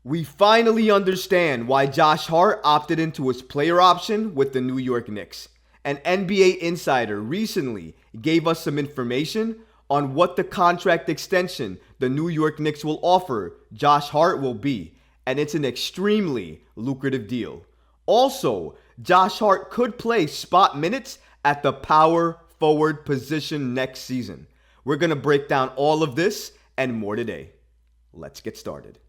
We finally understand why Josh Hart opted into his player option with the New York Knicks. An NBA insider recently gave us some information on what the contract extension the New York Knicks will offer Josh Hart will be, and it's an extremely lucrative deal. Also, Josh Hart could play spot minutes at the power forward position next season. We're going to break down all of this and more today. Let's get started.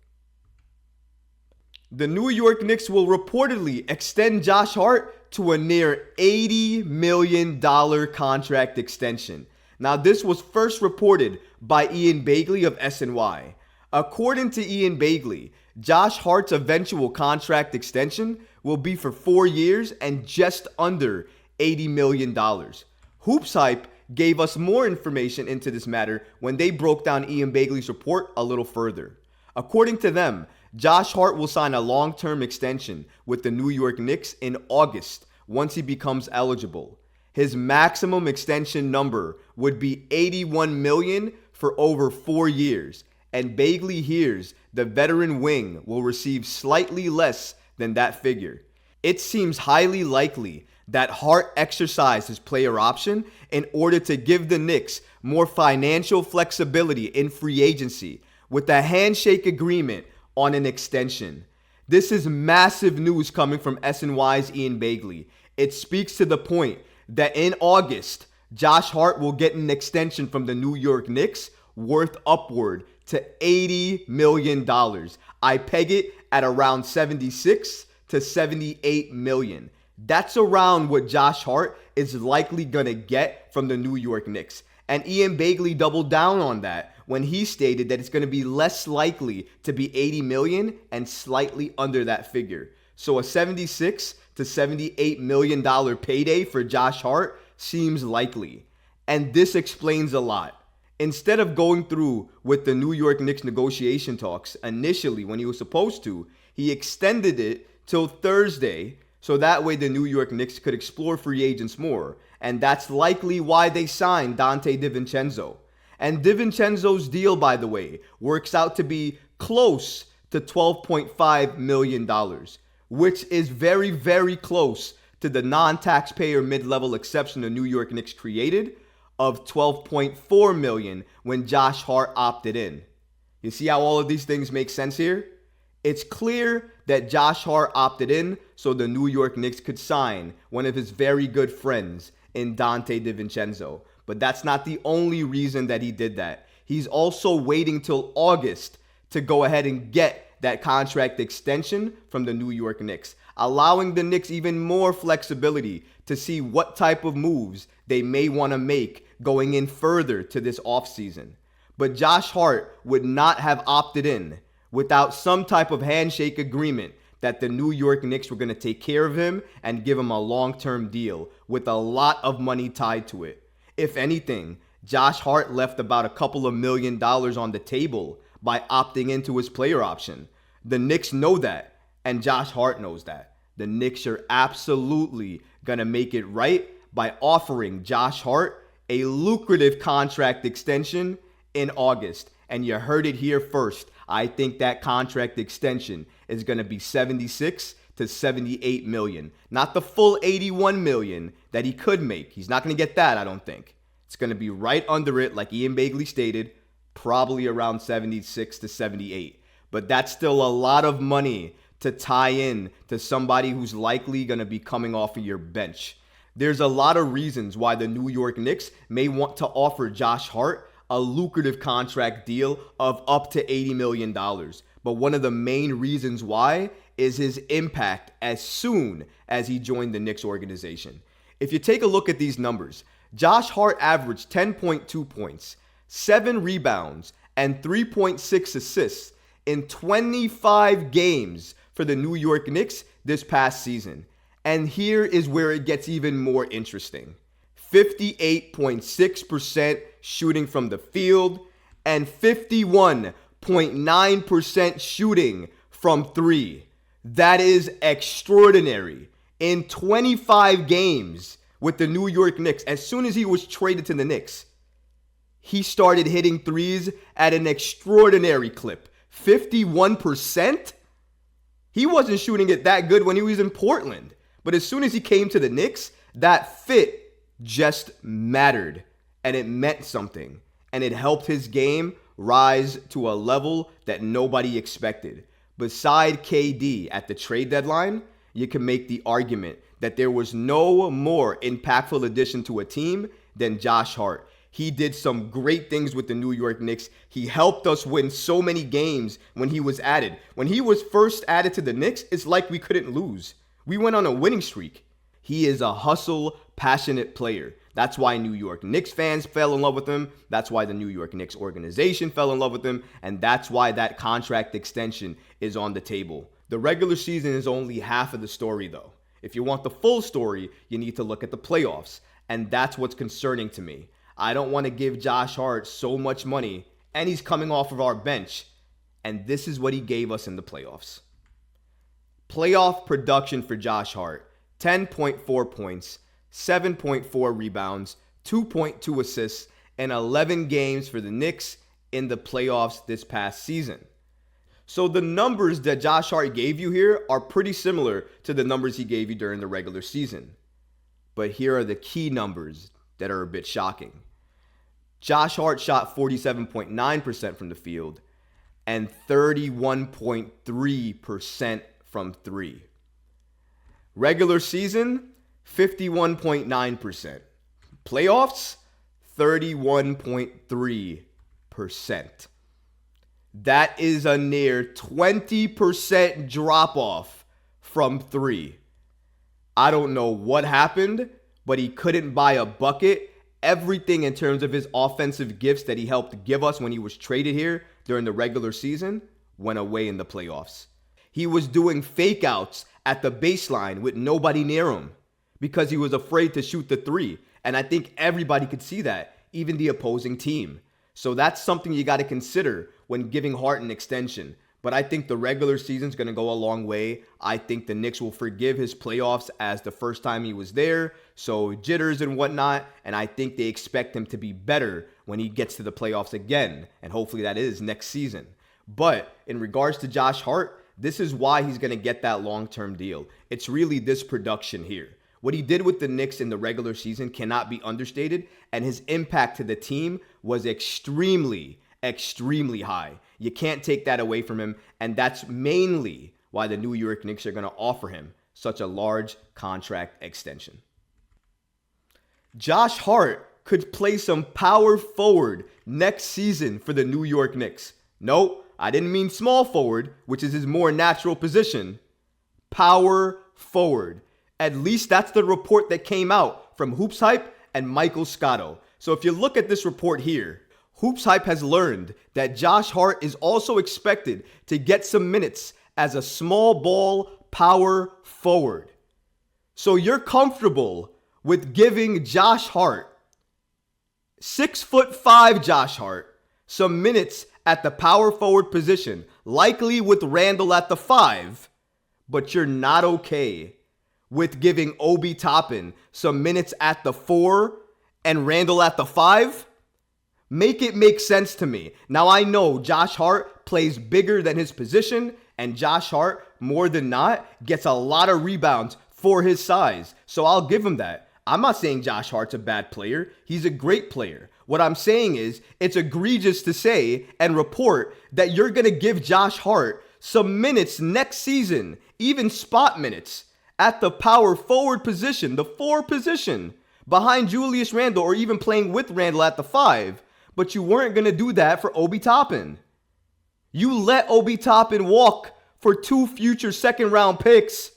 The New York Knicks will reportedly extend Josh Hart to a near $80 million contract extension. Now, this was first reported by Ian Begley of SNY. According to Ian Begley, Josh Hart's eventual contract extension will be for 4 years and just under $80 million. Hoops Hype gave us more information into this matter when they broke down Ian Begley's report a little further. According to them, Josh Hart will sign a long-term extension with the New York Knicks in August once he becomes eligible. His maximum extension number would be $81 million for over 4 years, and Begley hears the veteran wing will receive slightly less than that figure. It seems highly likely that Hart exercised his player option in order to give the Knicks more financial flexibility in free agency with a handshake agreement on an extension. This is massive news coming from SNY's Ian Begley. It speaks to the point that in August, Josh Hart will get an extension from the New York Knicks worth upward to $80 million. I peg it at around 76 to 78 million. That's around what Josh Hart is likely going to get from the New York Knicks. And Ian Begley doubled down on that when he stated that it's going to be less likely to be 80 million and slightly under that figure. So a 76 to 78 million dollar payday for Josh Hart seems likely. And this explains a lot. Instead of going through with the New York Knicks negotiation talks initially when he was supposed to, he extended it till Thursday so that way the New York Knicks could explore free agents more. And that's likely why they signed Donte DiVincenzo. And DiVincenzo's deal, by the way, works out to be close to $12.5 million, which is very, very close to the non-taxpayer mid-level exception the New York Knicks created of $12.4 million when Josh Hart opted in. You see how all of these things make sense here? It's clear that Josh Hart opted in so the New York Knicks could sign one of his very good friends in Donte DiVincenzo. But that's not the only reason that he did that. He's also waiting till August to go ahead and get that contract extension from the New York Knicks, allowing the Knicks even more flexibility to see what type of moves they may want to make going in further to this offseason. But Josh Hart would not have opted in without some type of handshake agreement that the New York Knicks were going to take care of him and give him a long-term deal with a lot of money tied to it. If anything, Josh Hart left about a couple of $1 million on the table by opting into his player option. The Knicks know that, and Josh Hart knows that. The Knicks are absolutely going to make it right by offering Josh Hart a lucrative contract extension in August. And you heard it here first. I think that contract extension is going to be 76 to 78 million. Not the full 81 million that he could make. He's not going to get that, I don't think. It's going to be right under it, like Ian Begley stated, probably around 76 to 78. But that's still a lot of money to tie in to somebody who's likely going to be coming off of your bench. There's a lot of reasons why the New York Knicks may want to offer Josh Hart a lucrative contract deal of up to $80 million. But one of the main reasons why is his impact as soon as he joined the Knicks organization. If you take a look at these numbers, Josh Hart averaged 10.2 points, 7 rebounds, and 3.6 assists in 25 games for the New York Knicks this past season. And here is where it gets even more interesting. 58.6% shooting from the field and 51.9% shooting from three. That is extraordinary. In 25 games with the New York Knicks, as soon as he was traded to the Knicks, he started hitting threes at an extraordinary clip. 51%? He wasn't shooting it that good when he was in Portland. But as soon as he came to the Knicks, that fit just mattered. And it meant something. And it helped his game rise to a level that nobody expected. Beside KD at the trade deadline, you can make the argument that there was no more impactful addition to a team than Josh Hart. He did some great things with the New York Knicks. He helped us win so many games when he was added. When he was first added to the Knicks, it's like we couldn't lose. We went on a winning streak. He is a hustle, passionate player. That's why New York Knicks fans fell in love with him. That's why the New York Knicks organization fell in love with him. And that's why that contract extension is on the table. The regular season is only half of the story, though. If you want the full story, you need to look at the playoffs. And that's what's concerning to me. I don't want to give Josh Hart so much money, and he's coming off of our bench. And this is what he gave us in the playoffs. Playoff production for Josh Hart: 10.4 points, 7.4 rebounds, 2.2 assists, and 11 games for the Knicks in the playoffs this past season. So the numbers that Josh Hart gave you here are pretty similar to the numbers he gave you during the regular season. But here are the key numbers that are a bit shocking. Josh Hart shot 47.9% from the field and 31.3% from three. Regular season, 51.9%. Playoffs, 31.3%. That is a near 20% drop off from three. I don't know what happened, but he couldn't buy a bucket. Everything in terms of his offensive gifts that he helped give us when he was traded here during the regular season went away in the playoffs. He was doing fake outs at the baseline with nobody near him because he was afraid to shoot the three. And I think everybody could see that, even the opposing team. So that's something you got to consider when giving Hart an extension. But I think the regular season's going to go a long way. I think the Knicks will forgive his playoffs as the first time he was there. So jitters and whatnot. And I think they expect him to be better when he gets to the playoffs again. And hopefully that is next season. But in regards to Josh Hart, this is why he's going to get that long-term deal. It's really this production here. What he did with the Knicks in the regular season cannot be understated. And his impact to the team was extremely high. You can't take that away from him, and that's mainly why the New York Knicks are going to offer him such a large contract extension. Josh Hart could play some power forward next season for the New York Knicks. No, I didn't mean small forward, which is his more natural position. Power forward. At least that's the report that came out from Hoops Hype and Michael Scotto. So if you look at this report here, Hoops Hype has learned that Josh Hart is also expected to get some minutes as a small ball power forward. So you're comfortable with giving Josh Hart, 6'5" Josh Hart, some minutes at the power forward position, likely with Randle at the 5, but you're not okay with giving Obi Toppin some minutes at the 4 and Randle at the 5? Make it make sense to me. Now, I know Josh Hart plays bigger than his position, and Josh Hart, more than not, gets a lot of rebounds for his size. So I'll give him that. I'm not saying Josh Hart's a bad player. He's a great player. What I'm saying is it's egregious to say and report that you're going to give Josh Hart some minutes next season, even spot minutes, at the power forward position, the 4 position, behind Julius Randle, or even playing with Randle at the 5. But you weren't going to do that for Obi Toppin. You let Obi Toppin walk for 2 future second-round picks,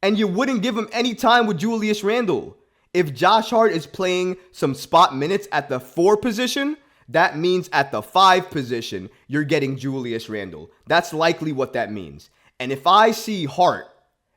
and you wouldn't give him any time with Julius Randle. If Josh Hart is playing some spot minutes at the 4 position, that means at the 5 position, you're getting Julius Randle. That's likely what that means. And if I see Hart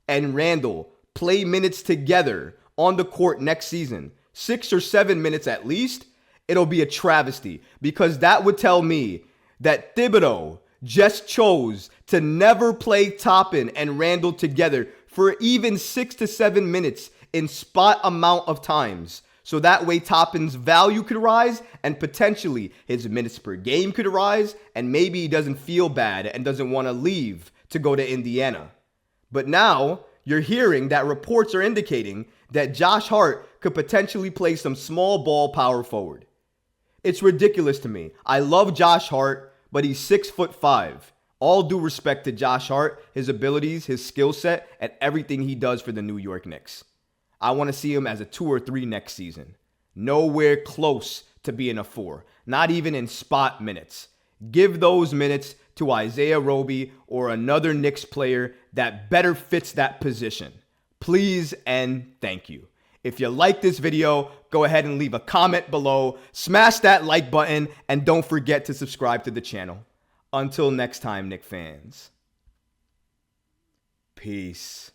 and Randle play minutes together on the court next season, 6 or 7 minutes at least, it'll be a travesty, because that would tell me that Thibodeau just chose to never play Toppin and Randle together for even 6 to 7 minutes in spot amount of times. So that way Toppin's value could rise and potentially his minutes per game could rise, and maybe he doesn't feel bad and doesn't want to leave to go to Indiana. But now you're hearing that reports are indicating that Josh Hart could potentially play some small ball power forward. It's ridiculous to me. I love Josh Hart, but he's 6'5". All due respect to Josh Hart, his abilities, his skill set, and everything he does for the New York Knicks. I want to see him as a 2 or 3 next season. Nowhere close to being a 4, not even in spot minutes. Give those minutes to Isaiah Roby or another Knicks player that better fits that position. Please and thank you. If you like this video, go ahead and leave a comment below, smash that like button, and don't forget to subscribe to the channel. Until next time, Knicks fans. Peace.